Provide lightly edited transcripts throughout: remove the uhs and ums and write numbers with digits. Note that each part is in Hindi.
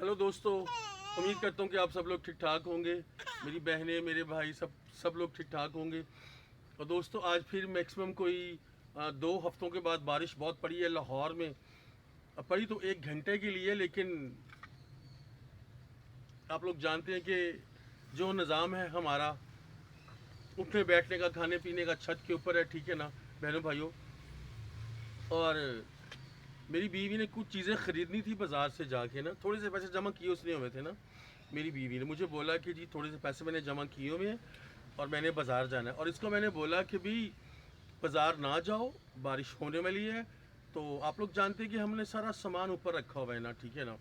हेलो दोस्तों, उम्मीद करता हूँ कि आप सब लोग ठीक ठाक होंगे। मेरी बहनें, मेरे भाई, सब लोग ठीक ठाक होंगे। और दोस्तों, आज फिर मैक्सिमम कोई 2 हफ्तों के बाद बारिश बहुत पड़ी है लाहौर में। पड़ी तो 1 घंटे के लिए, लेकिन आप लोग जानते हैं कि जो निज़ाम है हमारा उठने बैठने का, खाने पीने का छत के ऊपर है, ठीक है ना बहनों भाइयों। और मेरी बीवी ने कुछ चीज़ें ख़रीदनी थी बाज़ार से जाके ना, थोड़े से पैसे जमा किए उसने हुए थे ना। मेरी बीवी ने मुझे बोला कि जी थोड़े से पैसे मैंने जमा किए हुए हैं और मैंने बाज़ार जाना है। और इसको मैंने बोला कि भी बाज़ार ना जाओ, बारिश होने वाली है। तो आप लोग जानते हैं कि हमने सारा सामान ऊपर रखा हुआ है ना, ठीक है ना।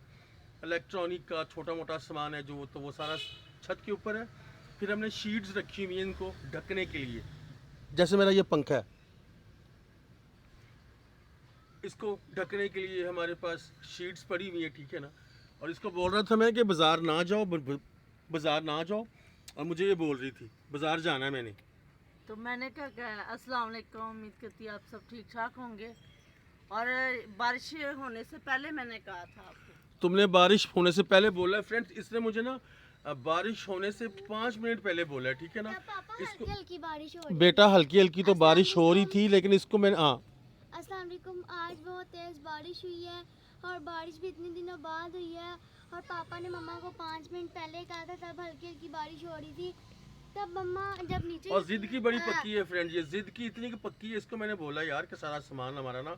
इलेक्ट्रॉनिक का छोटा मोटा सामान है जो, तो वो सारा छत के ऊपर है। फिर हमने शीट्स रखी हुई हैं इनको ढकने के लिए। जैसे मेरा ये पंखा है, इसको ढकने के लिए हमारे पास शीट्स पड़ी हुई है, ठीक है ना। और इसको बोल रहा था मैं कि बाज़ार ना जाओ, बाज़ार ना जाओ। और मुझे ये बोल रही थी बाज़ार जाना है मैंने। तो मैंने क्या कहा, अस्सलाम वालेकुम, उम्मीद करती है आप सब ठीक ठाक होंगे। और बारिश होने से पहले मैंने कहा था आपको। तुमने बारिश होने से पहले बोला है फ्रेंड्स, इसने मुझे ना बारिश होने से 5 मिनट पहले बोला है, ठीक है ना। पापा इसको हल्की हल्की बारिश हो रही बेटा, है। हल्की हल्की तो बारिश हो रही थी, लेकिन इसको मैंने अस्सलाम वालेकुम। आज बहुत तेज़ बारिश हुई है और बारिश भी इतने दिनों बाद हुई है। और पापा ने मम्मा को 5 मिनट पहले कहा था, तब हल्की हल्की बारिश हो रही थी। तब मम्मा जब नीचे और जिद की बड़ी पक्की है फ्रेंड, ये जिद की इतनी की पक्की है। इसको मैंने बोला यार कि सारा सामान हमारा ना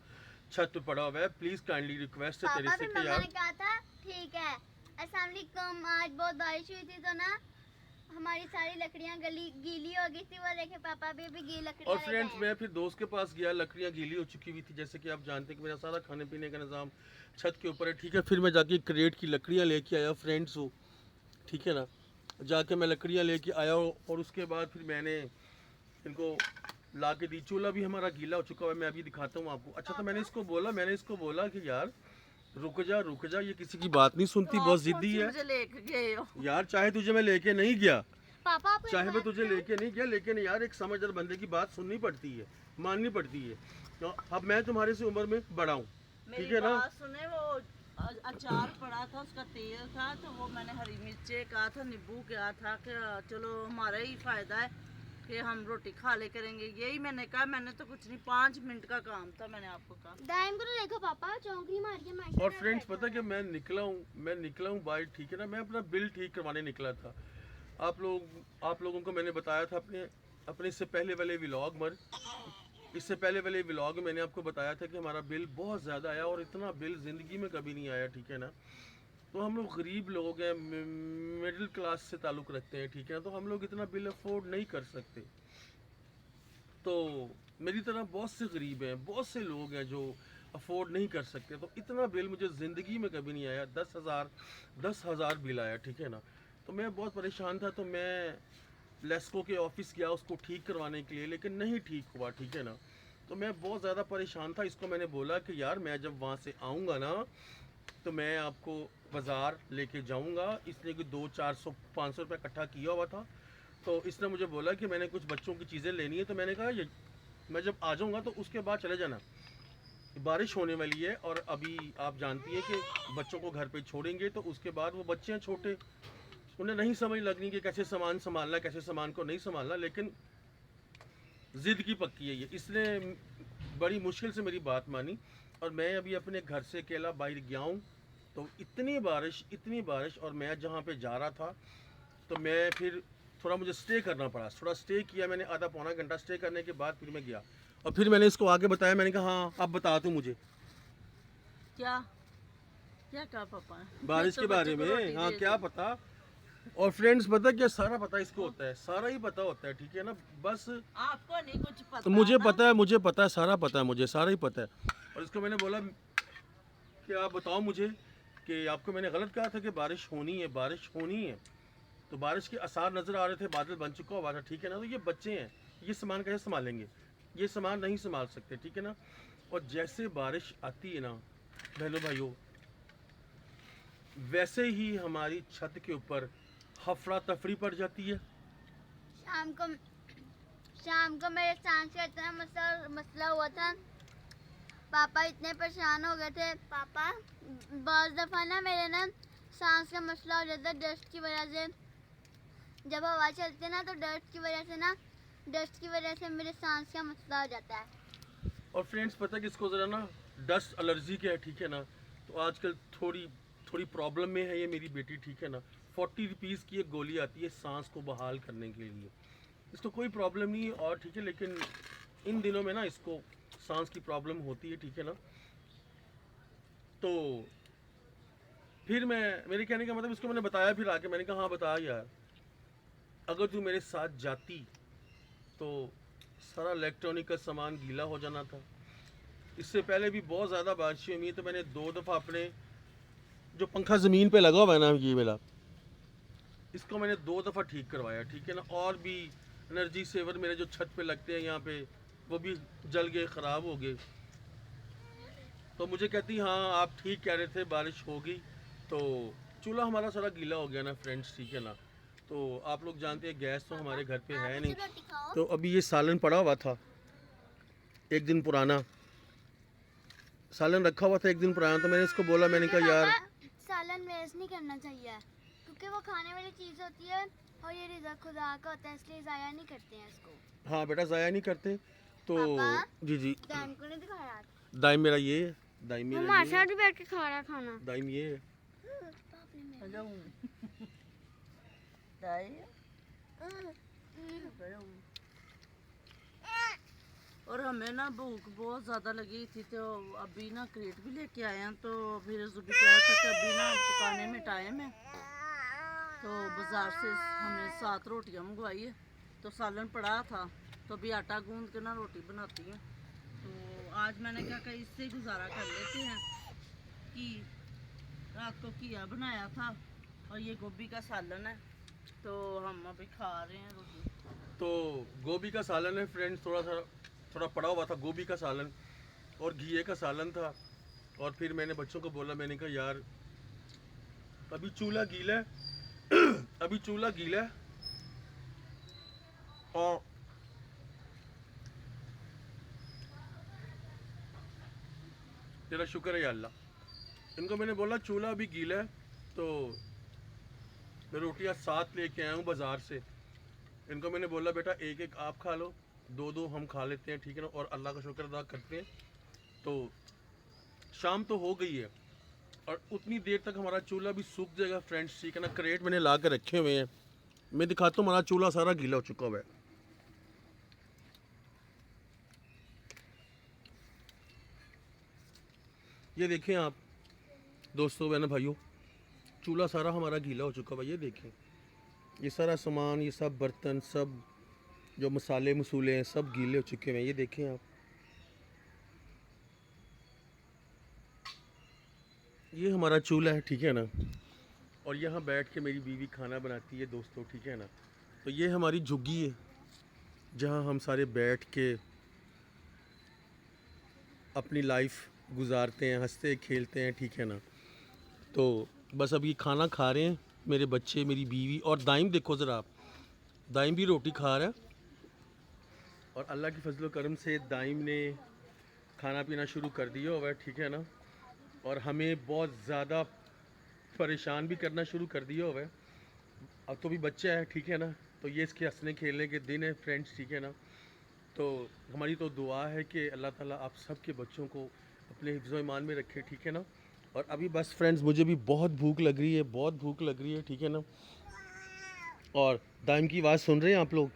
छत पे पड़ा हुआ है, प्लीज काइंडली रिक्वेस्ट है तेरे पापा से भी कि मम्मा यार। ने कहा था ठीक है। अस्सलाम वालेकुम। आज बहुत बारिश हुई थी तो ना हमारी सारी लकड़ियाँ गीली हो गई थी। वो देखे पापा भी अभी गीली लकड़ियाँ और लेके फ्रेंड्स, आए हैं। मैं फिर दोस्त के पास गया, लकड़ियाँ गीली हो चुकी हुई थी, जैसे कि आप जानते हैं कि मेरा सारा खाने पीने का निज़ाम छत के ऊपर है, ठीक है। फिर मैं जाके क्रेट की लकड़ियाँ लेके आया फ्रेंड्स हो, ठीक है ना। जाके मैं लकड़ियाँ लेके आया और उसके बाद फिर मैंने इनको ला के दी। चूल्हा भी हमारा गीला हो चुका है, मैं अभी दिखाता हूँ आपको। अच्छा, तो मैंने इसको बोला कि यार रुक जा रुक जा, ये किसी की बात नहीं तो सुनती, आप बहुत कौन जिद्दी सी है। मुझे लेके गए हो? यार चाहे तुझे मैं लेके नहीं गया, पापा आपको एक चाहे मैं बात तुझे बताऊं? लेके नहीं गया, लेकिन यार एक समझदार बंदे की बात सुननी पड़ती है, माननी पड़ती है। तो अब मैं तुम्हारे से उम्र में बड़ा हूँ, ठीक मेरी है ना। बात सुने, वो अचार पड़ा था, उसका तेल था, तो वो मैंने हरी मिर्चें कहा था, नींबू कहा था कि चलो हमारा ही फायदा है कि हम रोटी खा ले करेंगे। यही मैंने कहा, मैंने तो कुछ नहीं, 5 मिनट का काम था, मैंने आपको कहा। दाएं को तो देखो पापा, चौंकड़ी मार के मार। और फ्रेंड्स, पता कि मैं निकला हूँ बाहर, ठीक है ना। मैं अपना बिल ठीक करवाने निकला था। आप लोगों को मैंने बताया था अपने अपने इससे पहले वाले व्लॉग में मैंने आपको बताया था कि हमारा बिल बहुत ज़्यादा आया, और इतना बिल ज़िंदगी में कभी नहीं आया, ठीक है ना। तो हम लोग गरीब लोग हैं, मिडिल क्लास से ताल्लुक़ रखते हैं, ठीक है ना। तो हम लोग इतना बिल अफोर्ड नहीं कर सकते। तो मेरी तरह बहुत से गरीब हैं, बहुत से लोग हैं जो अफोर्ड नहीं कर सकते। तो इतना बिल मुझे ज़िंदगी में कभी नहीं आया। 10,000 बिल आया, ठीक है ना। तो मैं बहुत परेशान था, तो मैं लेस्को के ऑफिस गया उसको ठीक करवाने के लिए, लेकिन नहीं ठीक हुआ, ठीक है ना। तो मैं बहुत ज़्यादा परेशान था। इसको मैंने बोला कि यार मैं जब वहाँ से आऊँगा ना, तो मैं आपको बाज़ार लेके जाऊँगा। इसने कोई 200-400-500 रुपये इकट्ठा किया हुआ था। तो इसने मुझे बोला कि मैंने कुछ बच्चों की चीज़ें लेनी है। तो मैंने कहा ये मैं जब आ जाऊँगा तो उसके बाद चले जाना, बारिश होने वाली है। और अभी आप जानती हैं कि बच्चों को घर पे छोड़ेंगे, तो उसके बाद वो बच्चे हैं छोटे, उन्हें नहीं समझ लगनी कि कैसे सामान संभालना, कैसे सामान को नहीं संभालना। लेकिन ज़िद की पक्की है ये, इसने बड़ी मुश्किल से मेरी बात मानी। और मैं अभी अपने घर से अकेला बाहर गया हूँ, तो इतनी बारिश, और मैं जहाँ पे जा रहा था, तो मैं फिर थोड़ा मुझे स्टे करना पड़ा। थोड़ा स्टे किया मैंने, आधा पौना घंटा स्टे करने के बाद फिर मैं गया। और फिर मैंने इसको आगे बताया, मैंने कहा हाँ अब बता तू मुझे क्या क्या कहा पापा ने? बारिश तो के बारे बच्चों को में। रोटी हाँ, दे क्या दी। पता। और फ्रेंड्स, पता क्या, सारा पता इसको होता है, सारा ही पता होता है, ठीक है ना। बस आपको नहीं कुछ तो पता मुझे पता है, सारा पता है मुझे, सारा ही पता है। और इसको मैंने बोला कि आप बताओ मुझे कि आपको मैंने गलत कहा था कि बारिश होनी है, बारिश होनी है। तो बारिश के आसार नज़र आ रहे थे, बादल बन चुका हुआ था, ठीक है ना। तो ये बच्चे हैं, ये सामान कैसे संभालेंगे, ये सामान नहीं संभाल सकते, ठीक है ना। और जैसे बारिश आती है ना बहनों भाइयों, वैसे ही हमारी छत के ऊपर हफड़ा तफड़ी पड़ जाती है। शाम को शाम को मेरे सांस का इतना मसला हुआ था। पापा इतने परेशान हो गए थे। पापा बहुत दफ़ा ना मेरे ना सांस का मसला हो जाता है डस्ट की वजह से। जब हवा चलती है ना तो डस्ट की वजह से मेरे सांस का मसला हो जाता है। और फ्रेंड्स पता है किसको ज़रा ना डस्ट एलर्जी का है, ठीक है ना। तो आजकल थोड़ी प्रॉब्लम में है ये मेरी बेटी, ठीक है ना। 40 रुपीज़ की एक गोली आती है सांस को बहाल करने के लिए। इसको कोई प्रॉब्लम नहीं है और ठीक है, लेकिन इन दिनों में ना इसको सांस की प्रॉब्लम होती है, ठीक है ना। तो फिर मेरे कहने का मतलब इसको मैंने बताया, फिर आके मैंने कहा हाँ बता यार, अगर तू मेरे साथ जाती तो सारा इलेक्ट्रॉनिक का सामान गीला हो जाना था। इससे पहले भी बहुत ज़्यादा बारिशें हुई, तो मैंने 2 दफ़ा अपने जो पंखा ज़मीन पे लगा हुआ है ना ये वाला, इसको मैंने 2 दफ़ा ठीक करवाया, ठीक है ना। और भी एनर्जी सेवर मेरे जो छत पे लगते हैं यहाँ पे, वो भी जल गए, ख़राब हो गए। तो मुझे कहती हाँ आप ठीक कह रहे थे, बारिश होगी। तो चूल्हा हमारा सारा गीला हो गया ना फ्रेंड्स, ठीक है ना। तो आप लोग जानते हैं गैस तो हमारे घर पे है नहीं। रोटी खाओ। तो अभी ये सालन पड़ा हुआ था, एक दिन पुराना सालन रखा हुआ था, एक दिन पुराना। तो मैंने इसको बोला, मैंने कहा यार सालन वेस्ट नहीं करना चाहिए क्योंकि वो खाने वाली चीज़ होती है और ये रिज़्क खुदा का होता है, इसलिए ज़ाया नहीं करते हैं इसको। हाँ बेटा ज़ाया नहीं करते। तो पापा? जी दाइम को नहीं दिखाया। दाइम मेरा ये है, दाइम मेरा हमारे ये साथ भी बैठ के खा रहा खाना। दाइम ये है। और हमें ना भूख बहुत ज़्यादा लगी थी, तो अभी ना क्रेट भी लेके आए हैं। तो फिर जुबी कहा था कि अभी ना पकाने में टाइम है, तो बाज़ार से हमने 7 रोटियां मंगवाई है। तो सालन पड़ा था, तो अभी आटा गूंद के ना रोटी बनाती हैं। तो आज मैंने कहा कि इससे गुजारा कर लेते हैं कि रात को घिया बनाया था और ये गोभी का सालन है, तो हम अभी खा रहे हैं रोटी। तो गोभी का सालन है फ्रेंड्स, थोड़ा पड़ा हुआ था गोभी का सालन और घिए का सालन था। और फिर मैंने बच्चों को बोला, मैंने कहा यार अभी चूल्हा गीला है अभी चूल्हा गीला है और तेरा शुक्र है या अल्लाह। इनको मैंने बोला चूल्हा अभी गीला है, तो मैं रोटियां 7 लेके आया हूँ बाज़ार से। इनको मैंने बोला बेटा एक एक आप खा लो, 2 हम खा लेते हैं, ठीक है ना। और अल्लाह का शुक्र अदा करते हैं। तो शाम तो हो गई है और उतनी देर तक हमारा चूल्हा भी सूख जाएगा फ्रेंड्स, ठीक है ना। क्रेट मैंने ला कर रखे हुए हैं, मैं दिखाता हूँ। हमारा चूल्हा सारा गीला हो चुका हुआ है। ये देखें आप दोस्तों बहनों भाइयों, चूल्हा सारा हमारा गीला हो चुका हुआ है। ये देखें, ये सारा सामान, ये सब बर्तन, सब जो मसाले मसूले हैं सब गीले हो चुके हैं। ये देखें आप, ये हमारा चूल्हा है, ठीक है ना। और यहाँ बैठ के मेरी बीवी खाना बनाती है दोस्तों, ठीक है ना। तो ये हमारी झुग्गी है जहाँ हम सारे बैठ के अपनी लाइफ गुजारते हैं, हंसते खेलते हैं, ठीक है ना। तो बस अभी खाना खा रहे हैं मेरे बच्चे, मेरी बीवी और दाइम। देखो ज़रा आप, दाइम भी रोटी खा रहा है। और अल्लाह की फजल करम से दाइम ने खाना पीना शुरू कर दिया हुआ है, ठीक है ना। और हमें बहुत ज़्यादा परेशान भी करना शुरू कर दिया हुआ है। अब तो भी बच्चा है, ठीक है ना। तो ये इसके हंसने खेलने के दिन है फ्रेंड्स, ठीक है ना। तो हमारी तो दुआ है कि अल्लाह ताला आप सब के बच्चों को अपने हिफ्ज़ ईमान में रखे, ठीक है ना। और अभी बस फ्रेंड्स मुझे भी बहुत भूख लग रही है, बहुत भूख लग रही है, ठीक है ना। और दाइम की आवाज़ सुन रहे हैं आप लोग,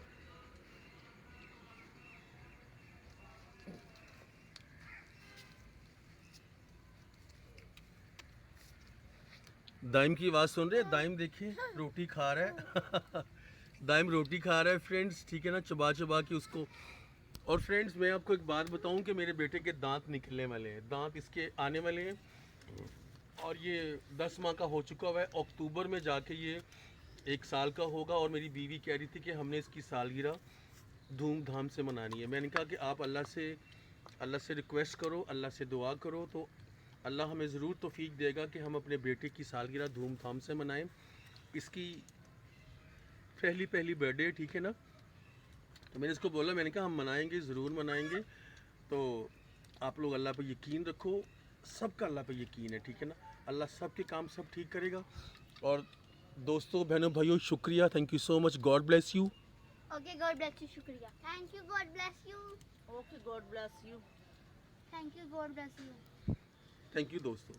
दाइम की आवाज़ सुन रहे हैं। दाइम देखिए रोटी खा रहा है दाइम रोटी खा रहा है फ्रेंड्स, ठीक है ना, चबा चबा के उसको। और फ्रेंड्स मैं आपको एक बात बताऊं कि मेरे बेटे के दांत निकलने वाले हैं, दांत इसके आने वाले हैं। और ये 10 माह का हो चुका हुआ है, अक्टूबर में जाके ये 1 साल का होगा। और मेरी बीवी कह रही थी कि हमने इसकी सालगिरह धूमधाम से मनानी है। मैंने कहा कि आप अल्लाह से रिक्वेस्ट करो, अल्लाह से दुआ करो, तो अल्लाह हमें ज़रूर तौफीक देगा कि हम अपने बेटे की सालगिरह धूमधाम से मनाएं। इसकी पहली बर्थडे, ठीक है ना। तो मैंने इसको बोला, मैंने कहा हम मनाएंगे, ज़रूर मनाएंगे। तो आप लोग अल्लाह पर यकीन रखो, सबका अल्लाह पर यकीन है, ठीक है ना। अल्लाह सब के काम सब ठीक करेगा। और दोस्तों बहनों भाइयों शुक्रिया, thank you so much, God bless you. Okay, God bless you, शुक्रिया। Thank you, God bless you. Okay, God bless you. Thank you, God bless you. Thank you दोस्तों।